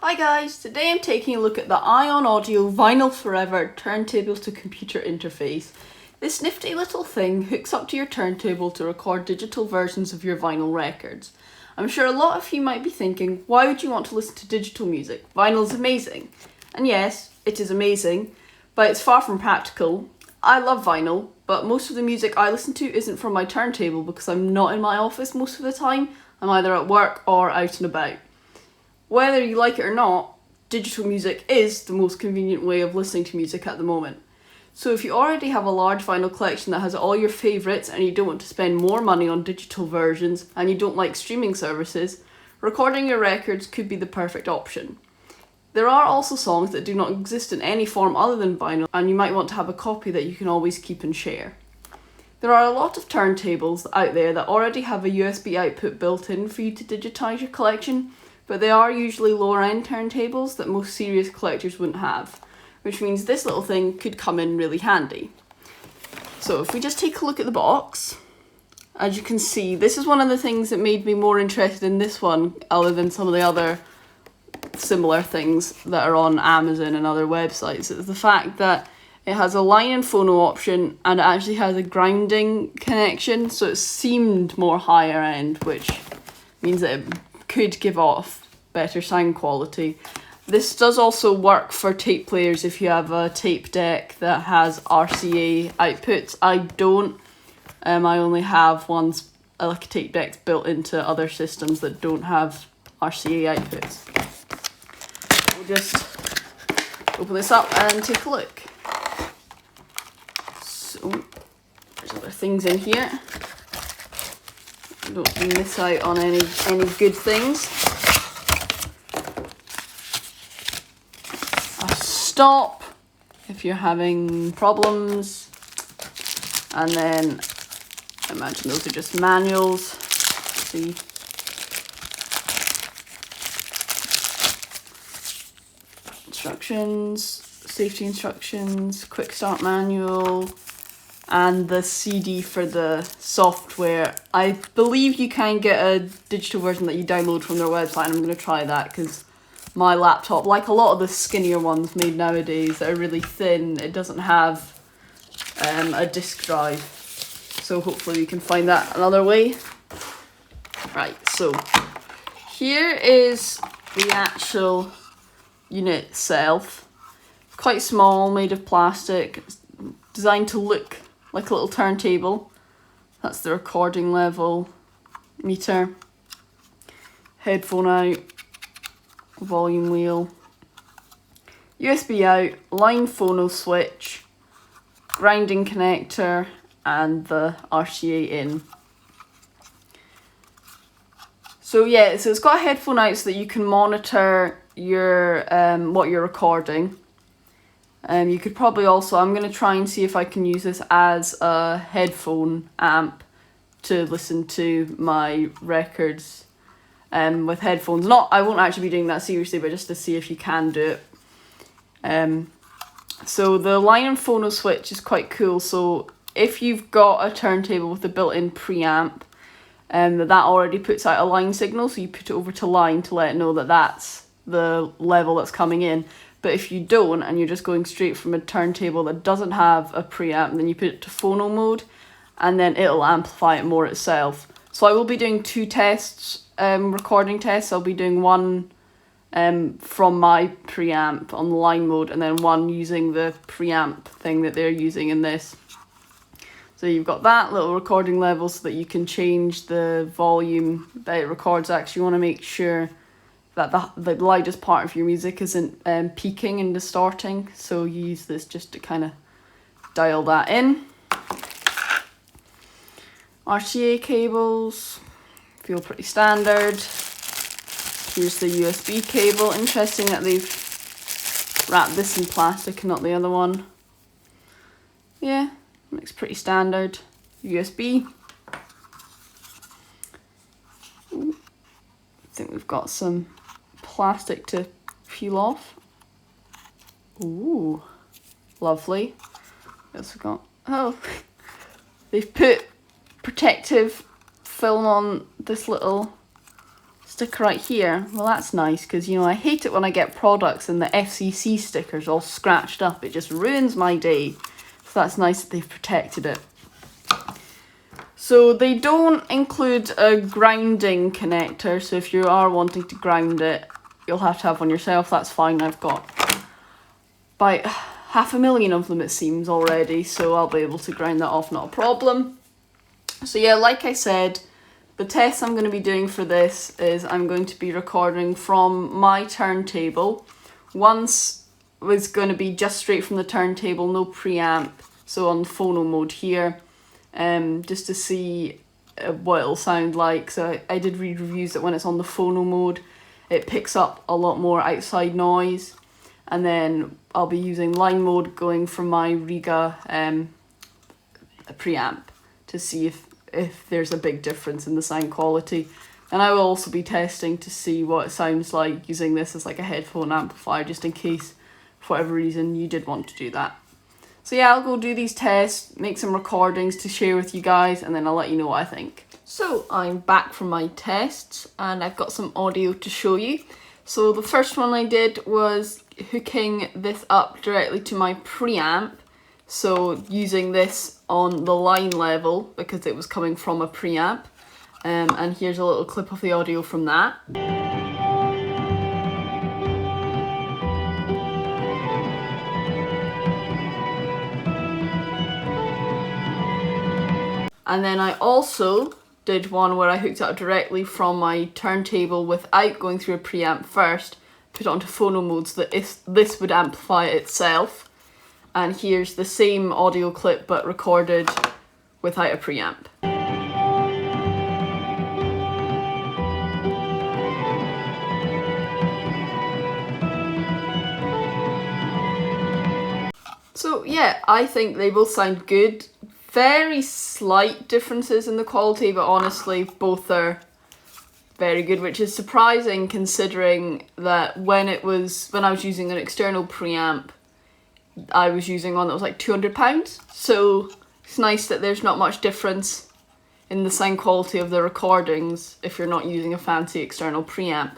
Hi guys, today I'm taking a look at the Ion Audio Vinyl Forever Turntable to Computer interface. This nifty little thing hooks up to your turntable to record digital versions of your vinyl records. I'm sure a lot of you might be thinking, why would you want to listen to digital music? Vinyl's amazing. And yes, it is amazing, but it's far from practical. I love vinyl, but most of the music I listen to isn't from my turntable because I'm not in my office most of the time. I'm either at work or out and about. Whether you like it or not, digital music is the most convenient way of listening to music at the moment. So if you already have a large vinyl collection that has all your favourites and you don't want to spend more money on digital versions and you don't like streaming services, recording your records could be the perfect option. There are also songs that do not exist in any form other than vinyl, and you might want to have a copy that you can always keep and share. There are a lot of turntables out there that already have a USB output built in for you to digitise your collection, but they are usually lower end turntables that most serious collectors wouldn't have, which means this little thing could come in really handy. So if we just take a look at the box, as you can see, this is one of the things that made me more interested in this one other than some of the other similar things that are on Amazon and other websites. It's the fact that it has a line and phono option and it actually has a grounding connection, so it seemed more higher end, which means that it could give off better sound quality. This does also work for tape players if you have a tape deck that has RCA outputs. I don't. I only have ones like a tape deck built into other systems that don't have RCA outputs. We'll just open this up and take a look. So there's other things in here. Don't miss out on any good things. A stop if you're having problems, and then I imagine those are just manuals. See, instructions, safety instructions, quick start manual, and the CD for the software. I believe you can get a digital version that you download from their website, and I'm going to try that because my laptop, like a lot of the skinnier ones made nowadays that are really thin, it doesn't have a disk drive. So hopefully we can find that another way. Right, so here is the actual unit itself. Quite small, made of plastic, designed to look like a little turntable. That's the recording level meter, headphone out, volume wheel, USB out, line phono switch, grounding connector, and the RCA in. So yeah, so it's got a headphone out so that you can monitor your what you're recording. You could probably also, I'm going to try and see if I can use this as a headphone amp to listen to my records with headphones. I won't actually be doing that seriously, but just to see if you can do it. So the line and phono switch is quite cool. So if you've got a turntable with a built-in preamp, that already puts out a line signal, so you put it over to line to let it know that that's the level that's coming in. But if you don't, and you're just going straight from a turntable that doesn't have a preamp, then you put it to phono mode, and then it'll amplify it more itself. So I will be doing two tests, recording tests. I'll be doing one from my preamp on the line mode, and then one using the preamp thing that they're using in this. So you've got that little recording level so that you can change the volume that it records. Actually, you want to make sure that the loudest part of your music isn't peaking and distorting, so you use this just to kind of dial that in. RCA cables feel pretty standard. Here's the USB cable. Interesting that they've wrapped this in plastic and not the other one. Yeah, looks pretty standard. USB. Ooh, I think we've got some plastic to peel off. Ooh, lovely. Yes, we've got, oh, they've put protective film on this little sticker right here, well that's nice, because you know I hate it when I get products and the FCC sticker's all scratched up. It just ruins my day. So that's nice that they've protected it. So they don't include a grinding connector, so if you are wanting to grind it, you'll have to have one yourself. That's fine, I've got about 500,000 of them it seems already, so I'll be able to grind that off, not a problem. So yeah, like I said, the test I'm going to be doing for this is I'm going to be recording from my turntable. Once was going to be just straight from the turntable, no preamp, so on phono mode here, just to see what it'll sound like. So I did read reviews that when it's on the phono mode, it picks up a lot more outside noise. And then I'll be using line mode going from my Riga preamp to see if there's a big difference in the sound quality. And I will also be testing to see what it sounds like using this as like a headphone amplifier, just in case for whatever reason you did want to do that. So yeah, I'll go do these tests, make some recordings to share with you guys, and then I'll let you know what I think. So I'm back from my tests and I've got some audio to show you. So the first one I did was hooking this up directly to my preamp. So using this on the line level because it was coming from a preamp. And here's a little clip of the audio from that. And then I also did one where I hooked it up directly from my turntable without going through a preamp first, put it onto phono mode so that this would amplify itself. And here's the same audio clip but recorded without a preamp. So yeah, I think they both sound good. Very slight differences in the quality, but honestly both are very good, which is surprising considering that when I was using an external preamp, I was using one that was like £200. So it's nice that there's not much difference in the sound quality of the recordings if you're not using a fancy external preamp.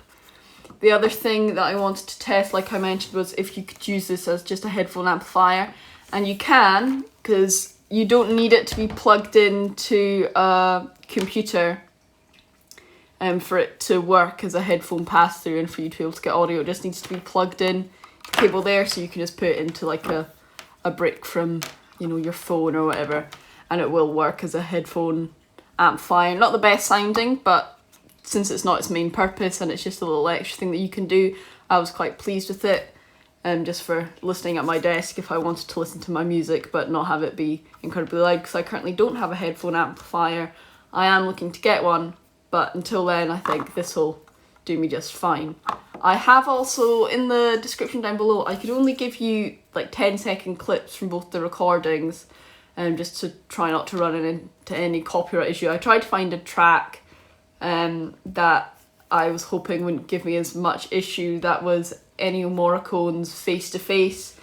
The other thing that I wanted to test, like I mentioned, was if you could use this as just a headphone amplifier. And you can, because you don't need it to be plugged into a computer for it to work as a headphone pass-through and for you to be able to get audio. It just needs to be plugged in, cable there, so you can just put it into like a brick from, you know, your phone or whatever, and it will work as a headphone amplifier. Not the best sounding, but since it's not its main purpose and it's just a little extra thing that you can do, I was quite pleased with it. Just for listening at my desk if I wanted to listen to my music but not have it be incredibly loud, because I currently don't have a headphone amplifier. I am looking to get one, but until then I think this will do me just fine. I have also, in the description down below, I could only give you like 10-second clips from both the recordings, just to try not to run into any copyright issue. I tried to find a track that I was hoping wouldn't give me as much issue. That was Ennio Morricone's Face to Face,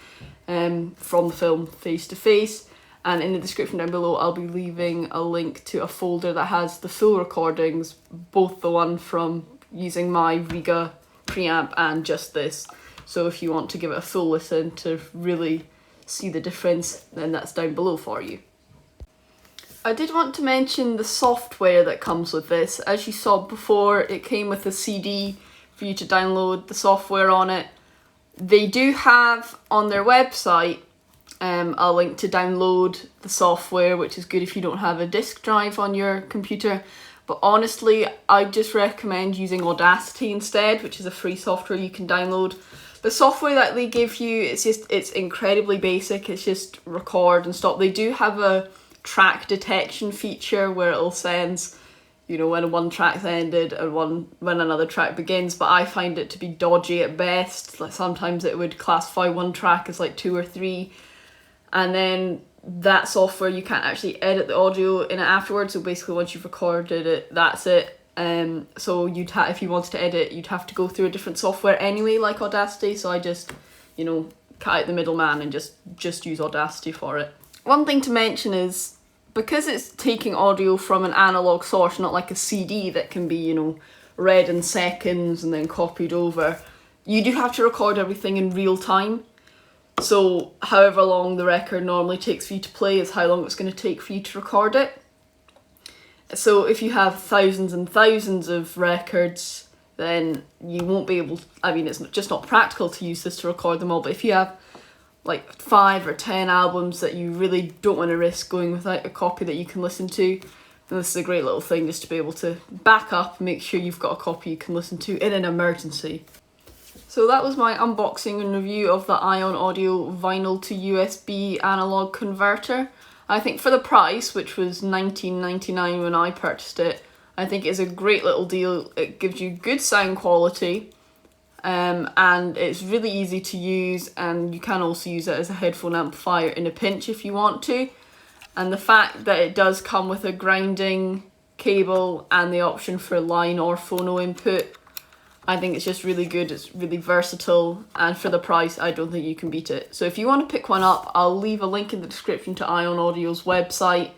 from the film Face to Face, and in the description down below I'll be leaving a link to a folder that has the full recordings, both the one from using my Riga preamp and just this. So if you want to give it a full listen to really see the difference, then that's down below for you. I did want to mention the software that comes with this. As you saw before, it came with a CD for you to download the software on it. They do have on their website a link to download the software, which is good if you don't have a disk drive on your computer. But honestly, I just recommend using Audacity instead, which is a free software you can download. The software that they give you, it's incredibly basic. It's just record and stop. They do have a track detection feature where it'll sense, you know, when one track's ended and when another track begins, but I find it to be dodgy at best. Like sometimes it would classify one track as like 2 or 3, and then that software you can't actually edit the audio in it afterwards. So basically once you've recorded it, that's it. So if you wanted to edit, you'd have to go through a different software anyway, like Audacity. So I just, you know, cut out the middleman and just use Audacity for it. One thing to mention is, because it's taking audio from an analog source, not like a CD that can be, you know, read in seconds and then copied over. You do have to record everything in real time. So however long the record normally takes for you to play is how long it's going to take for you to record it. So if you have thousands and thousands of records, then you won't be able to, I mean, it's just not practical to use this to record them all, but if you have like 5 or 10 albums that you really don't want to risk going without a copy that you can listen to, then this is a great little thing just to be able to back up and make sure you've got a copy you can listen to in an emergency. So that was my unboxing and review of the Ion Audio vinyl to USB analog converter. I think for the price, which was $19.99 when I purchased it, I think it's a great little deal. It gives you good sound quality, and it's really easy to use, and you can also use it as a headphone amplifier in a pinch if you want to. And the fact that it does come with a grinding cable and the option for line or phono input, I think it's just really good. It's really versatile, and for the price, I don't think you can beat it. So if you want to pick one up, I'll leave a link in the description to Ion Audio's website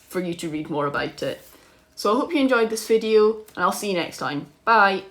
for you to read more about it. So I hope you enjoyed this video, and I'll see you next time. Bye!